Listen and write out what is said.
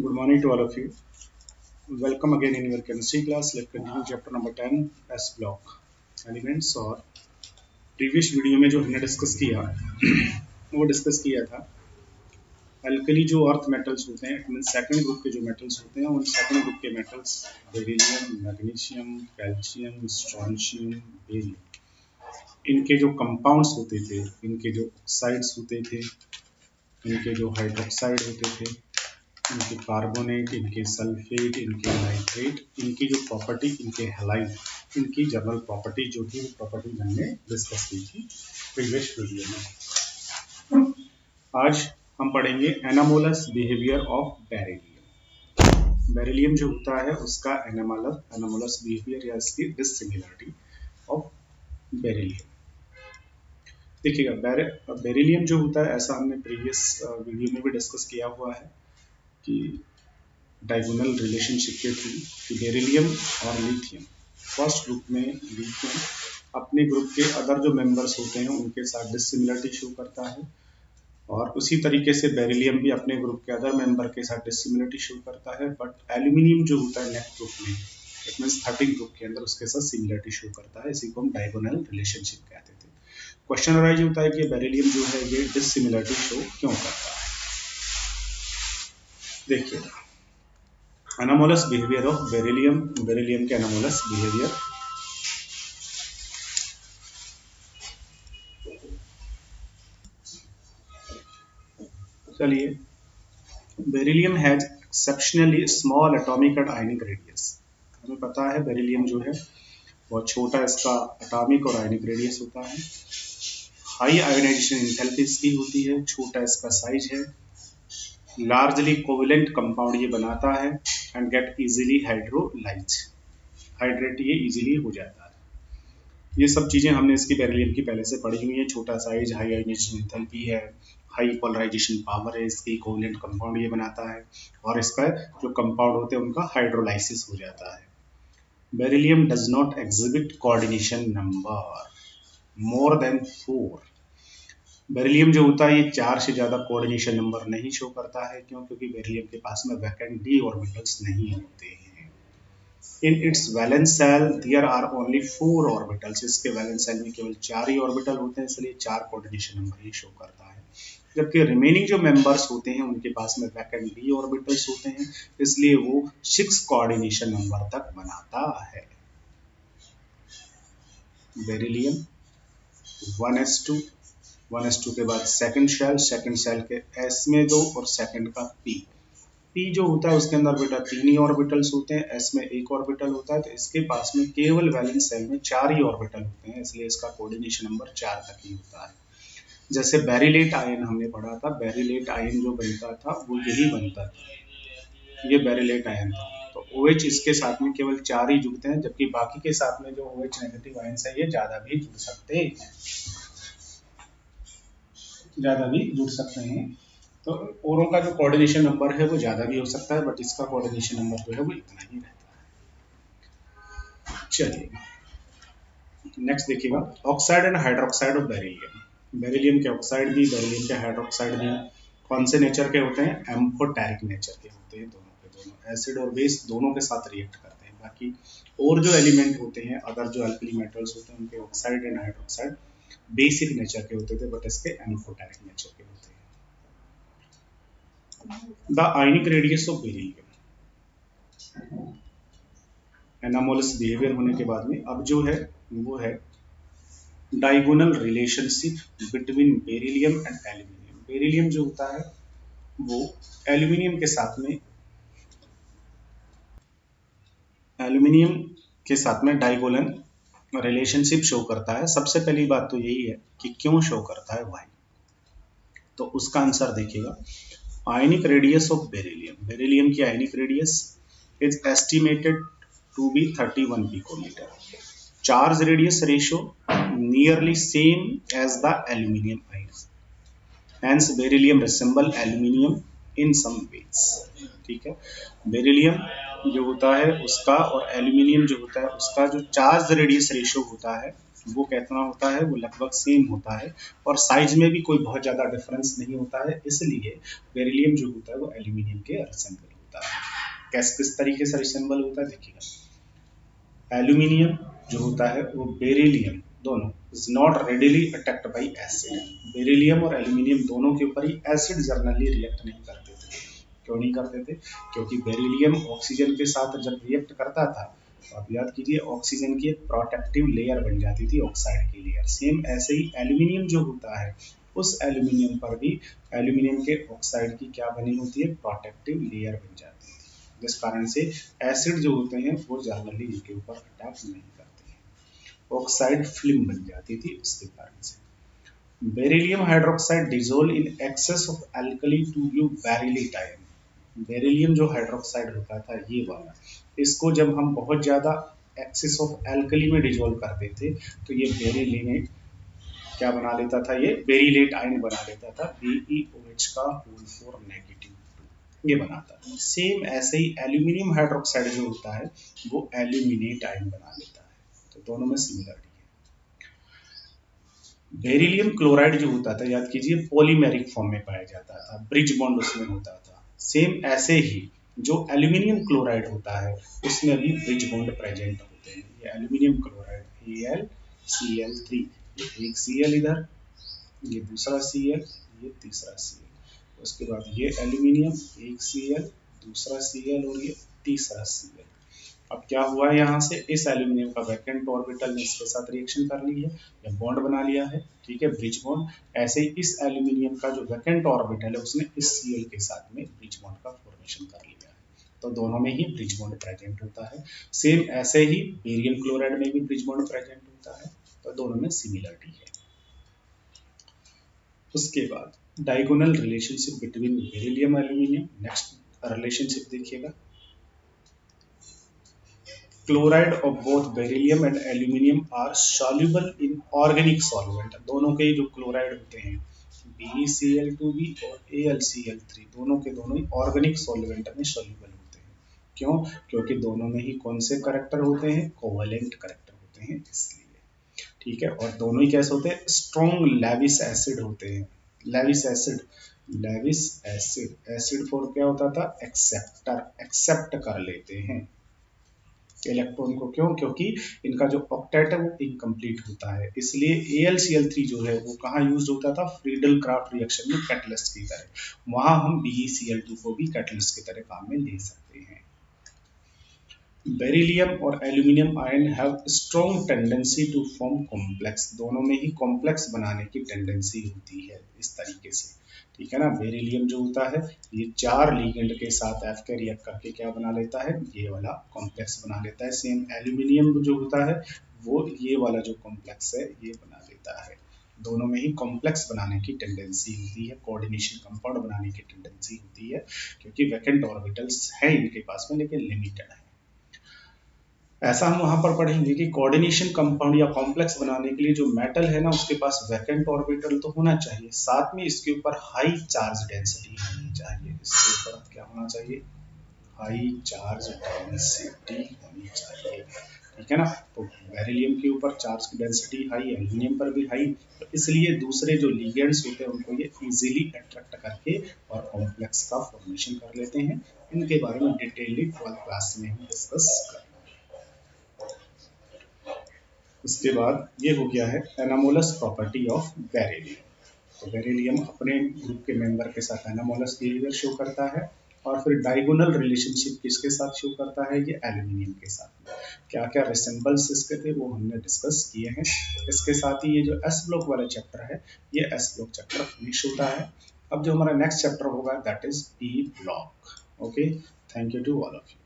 Good morning to all of you. Welcome again in your chemistry class. Let's continue chapter number 10 S block elements। और previous video में जो हमने discuss किया वो discuss किया था अल्कली जो अर्थ मेटल्स होते हैं, मीन सेकंड ग्रुप के जो मेटल्स होते हैं, उन सेकंड ग्रुप के metals beryllium, magnesium, calcium, strontium, beryllium, इनके जो कंपाउंड्स होते थे, इनके जो ऑक्साइड्स होते थे, इनके जो हाइड्रोक्साइड होते थे, इनके कार्बोनेट, इनके सल्फेट, इनके नाइट्रेट, इनकी जो प्रॉपर्टी, इनके हैलाइड, इनकी जनरल प्रॉपर्टी जो थी वो प्रॉपर्टी हमने डिस्कस की थी प्रीवियस वीडियो में। आज हम पढ़ेंगे anomalous behaviour of beryllium. Beryllium जो होता है उसका एनामोलस बिहेवियर या इसकी डिसिमिलरिटी ऑफ बेरिलियम। देखिएगा, बेरिलियम जो होता है, ऐसा हमने प्रीवियस वीडियो में भी डिस्कस किया हुआ है कि डायगोनल रिलेशनशिप के थ्रू कि बेरिलियम और लिथियम, फर्स्ट ग्रुप में लिथियम अपने ग्रुप के अदर जो मेंबर्स होते हैं उनके साथ डिसिमिलरिटी शो करता है, और उसी तरीके से बेरिलियम भी अपने ग्रुप के अदर मेंबर के साथ डिसिमिलरिटी शो करता है। बट एल्यूमिनियम जो होता है नेक्स्ट ग्रुप में, इट मींस 13 ग्रुप के अंदर, उसके साथ सिमिलरिटी शो करता है। इसी को हम डायगोनल रिलेशनशिप कहते थे। क्वेश्चन अराइज होता है कि बेरिलियम जो है ये डिसिमिलरिटी शो क्यों करता है। देखिए, anomalous behaviour of beryllium, beryllium के एनामोलस बिहेवियर। चलिए, beryllium has exceptionally small atomic and ionic radius. हमें पता है बेरिलियम जो है बहुत छोटा इसका एटॉमिक और आयनिक रेडियस होता है। हाई आयोनाइजेशन एंथैल्पी इसकी होती है, छोटा इसका साइज है, लार्जली कोवेलेंट कंपाउंड ये बनाता है and get easily hydrolyse, hydrate ये इजीली हो जाता है। ये सब चीजें हमने इसकी बेरिलियम की पहले से पढ़ी हुई है। छोटा साइज, हाई आयोनाइजेशन एंथैल्पी है, हाई पोलराइजेशन पावर है इसकी, कोवेलेंट कंपाउंड ये बनाता है, और इसका जो कंपाउंड होते हैं उनका हाइड्रोलाइसिस हो जाता है। Beryllium does not exhibit coordination number more than 4। Beryllium जो होता है ये 4 से ज्यादा कोऑर्डिनेशन नंबर नहीं शो करता है। क्यों? क्योंकि बेरिलियम के पास में वैकेंट डी ऑर्बिटल्स नहीं होते हैं। In its valence shell there are only 4 orbitals. इसके वैलेंस शेल में केवल 4 ही ऑर्बिटल होते हैं, इसलिए 4 कोऑर्डिनेशन नंबर ही शो करता है। जबकि रिमेनिंग जो मेंबर्स होते हैं उनके पास में वैकेंट डी ऑर्बिटल्स होते हैं, इसलिए वो 6 कोऑर्डिनेशन नंबर तक बनाता है। बेरिलियम 1s2, 1s2 के बाद सेकंड शेल के s में 2 और सेकंड का p जो होता है उसके अंदर बेटा 3 ही ऑर्बिटल्स होते हैं, s में 1 ऑर्बिटल होता है, तो इसके पास में केवल वैलेंस शेल में 4 ही ऑर्बिटल होते हैं, इसलिए इसका कोऑर्डिनेशन नंबर 4 तक ही होता है। जैसे बेरिलेट आयन हमने पढ़ा था, बेरिलेट आयन जो बनता था वो यही बनता था, ये बेरिलेट आयन था। तो OH इसके साथ में केवल 4 ही जुड़ते हैं, जबकि बाकी के साथ में जो OH नेगेटिव आयन है ये ज्यादा भी जुड़ सकते हैं, ज्यादा भी जुड़ सकते हैं। तो औरों का जो कोऑर्डिनेशन नंबर है वो ज्यादा भी हो सकता है, बट इसका कोऑर्डिनेशन नंबर जो है वो इतना ही रहता है। चलिए नेक्स्ट देखिएगा, oxide and hydroxide of beryllium. Beryllium के ऑक्साइड भी, बेरिलियम के हाइड्रोक्साइड भी कौन से नेचर के होते हैं? एम्फोटेरिक नेचर के होते हैं। दोनों के दोनों एसिड और बेस दोनों के साथ रिएक्ट करते हैं। बाकी और जो एलिमेंट होते हैं, अदर जो अल्कली मेटल्स होते हैं, उनके oxide and hydroxide basic nature के होते थे, बट इसके एम्फोटेरिक नेचर के होते हैं। The ionic radius of beryllium, anomalous behaviour होने के बाद में अब जो है वो है diagonal relationship between beryllium and aluminium. Beryllium जो होता है वो एल्यूमिनियम के साथ में डायगोनल रिलेशनशिप शो करता है। सबसे पहली बात तो यही है कि क्यों शो करता है, वाई। तो उसका आंसर देखिएगा, ionic radius of beryllium, beryllium की ionic radius is estimated to be 31 picometer. Charge radius ratio nearly same as the aluminium ions, hence beryllium resemble aluminium in some ways। ठीक है, beryllium जो होता है उसका और एल्यूमिनियम जो होता है उसका जो चार्ज रेडियस रेशियो होता है वो कितना होता है? वो लगभग सेम होता है, और साइज में भी कोई बहुत ज्यादा डिफरेंस नहीं होता है, इसलिए बेरिलियम जो होता है वो एल्यूमिनियम के रिसेंबल होता होता है। किस तरीके से रिसेंबल होता है देखिएगा। एल्यूमिनियम जो होता है वो बेरिलियम दोनों is not readily attacked by acid. Beryllium और एल्यूमिनियम दोनों के ऊपर ही एसिड जनरली रिएक्ट नहीं करते थे। क्यों नहीं करते थे? क्योंकि बेरिलियम ऑक्सीजन के साथ जब रिएक्ट करता था तो आप याद कीजिए ऑक्सीजन की एक प्रोटेक्टिव लेयर बन जाती थी, ऑक्साइड की लेयर। सेम ऐसे ही एल्यूमिनियम जो होता है उस एल्यूमिनियम पर भी एल्यूमिनियम के ऑक्साइड की क्या बनी होती है? प्रोटेक्टिव लेयर बन जाती है, जिस कारण से एसिड जो होते हैं वो जनरली इनके ऊपर अटैक नहीं करते हैं। ऑक्साइड फिल्म बन जाती थी इसके कारण से। Beryllium hydroxide dissolve in excess of alkali to give beryllate ion. Beryllium जो हाइड्रोक्साइड होता था ये वाला, इसको जब हम बहुत ज्यादा एक्सेस ऑफ अल्कली में डिसोल्व करते थे तो ये बेरिलियम क्या बना लेता था? ये बेरिलेट आयन बना लेता था, BeOH का होल 4 नेगेटिव ये बनाता है। सेम ऐसे ही एल्यूमिनियम हाइड्रोक्साइड जो होता है वो एल्यूमिनेट आयन बना लेता है। तो दोनों में सिमिलरिटी है। बेरिलियम क्लोराइड जो होता था याद कीजिए पॉलीमेरिक फॉर्म में पाया जाता था, ब्रिज बॉन्ड उसमें होता था। सेम ऐसे ही जो एल्यूमिनियम क्लोराइड होता है उसमें भी ब्रिज बॉन्ड प्रेजेंट होते हैं। ये एल्यूमिनियम क्लोराइड AlCl3, एक Cl इधर, ये दूसरा Cl, ये तीसरा Cl। उसके बाद ये एल्यूमिनियम, एक Cl, दूसरा Cl और ये तीसरा Cl। अब क्या हुआ है यहाँ से? इस एल्यूमिनियम का वैकेंट ऑर्बिटल ने इसके साथ रिएक्शन कर ली है या बॉन्ड बना लिया है, ठीक है, ब्रिज बॉन्ड। ऐसे ही इस एल्यूमिनियम का जो वैकेंट ऑर्बिटल है उसने इस Cl के साथ में ब्रिज बॉन्ड का फॉर्मेशन कर लिया है। तो दोनों में ही ब्रिज बॉन्ड प्रेजेंट होता है। सेम ऐसे ही बेरियम क्लोराइड में भी ब्रिज बॉन्ड प्रेजेंट होता है। तो दोनों में सिमिलरिटी है। उसके बाद diagonal relationship between beryllium aluminium. Next relationship देखिएगा। Chloride of both beryllium and aluminium are soluble in organic solvent. दोनों के जो क्लोराइड होते हैं BeCl2b और AlCl3 दोनों के दोनों ही ऑर्गेनिक सॉल्वेंट में सॉल्युबल होते हैं। क्यों? क्योंकि दोनों में ही कौन से करेक्टर होते हैं? कोवेलेंट करेक्टर होते हैं इसलिए, ठीक है। और दोनों ही कैसे होते हैं? स्ट्रॉन्ग लेविस एसिड होते हैं। Lewis acid, Lewis acid, acid for क्या होता था? एक्सेप्टर, एक्सेप्ट कर लेते हैं इलेक्ट्रॉन को। क्यों? क्योंकि इनका जो ऑक्टेट है वो इनकम्प्लीट होता है, इसलिए AlCl3 जो है वो कहाँ यूज होता था? फ्रीडल क्राफ्ट रिएक्शन में कैटलिस्ट की तरह। वहां हम BeCl2 को भी कैटलिस्ट की तरह काम में ले सकते हैं। बेरिलियम और aluminium ion have strong tendency to form complex. दोनों में ही कॉम्प्लेक्स बनाने की टेंडेंसी होती है इस तरीके से, ठीक है ना। बेरिलियम जो होता है ये 4 लिगेंड के साथ F के रिएक्ट करके क्या बना लेता है? ये वाला कॉम्प्लेक्स बना लेता है। सेम एल्यूमिनियम जो होता है वो ये वाला जो कॉम्प्लेक्स है ये बना लेता है। दोनों में ही कॉम्प्लेक्स बनाने की टेंडेंसी होती है, कोऑर्डिनेशन कंपाउंड बनाने की टेंडेंसी होती है, क्योंकि वैकेंट ऑर्बिटल्स है इनके पास में लेकिन लिमिटेड है। ऐसा हम वहां पर पढ़ेंगे कि कोऑर्डिनेशन कंपाउंड या कॉम्प्लेक्स बनाने के लिए जो मेटल है ना उसके पास वैकेंट ऑर्बिटल तो होना चाहिए, साथ में इसके ऊपर हाई चार्ज डेंसिटी होनी चाहिए। इसके ऊपर क्या होना चाहिए? हाई चार्ज डेंसिटी होनी चाहिए, ठीक है ना। तो बेरिलियम के ऊपर चार्ज की डेंसिटी हाई, एल्यूमिनियम पर भी हाई, तो इसलिए दूसरे जो लिगेंड्स होते हैं उनको ये इजीली अट्रैक्ट करके और कॉम्प्लेक्स का फॉर्मेशन कर लेते हैं। इनके बारे में डिटेलली 12th क्लास में हम डिस्कस करेंगे। उसके बाद ये हो गया है एनामोलस प्रॉपर्टी ऑफ बेरिलियम। तो बेरिलियम अपने ग्रुप के मेंबर के साथ एनामोलस बिहेवियर शो करता है, और फिर डायगोनल रिलेशनशिप किसके साथ शो करता है? ये एल्यूमिनियम के साथ में। क्या क्या रिसेंबल्स इसके थे वो हमने डिस्कस किए हैं। इसके साथ ही ये जो एस ब्लॉक वाला चैप्टर है ये एस ब्लॉक चैप्टर फिनिश होता है। अब जो हमारा नेक्स्ट चैप्टर होगा that is P block. Okay, thank you to all of you.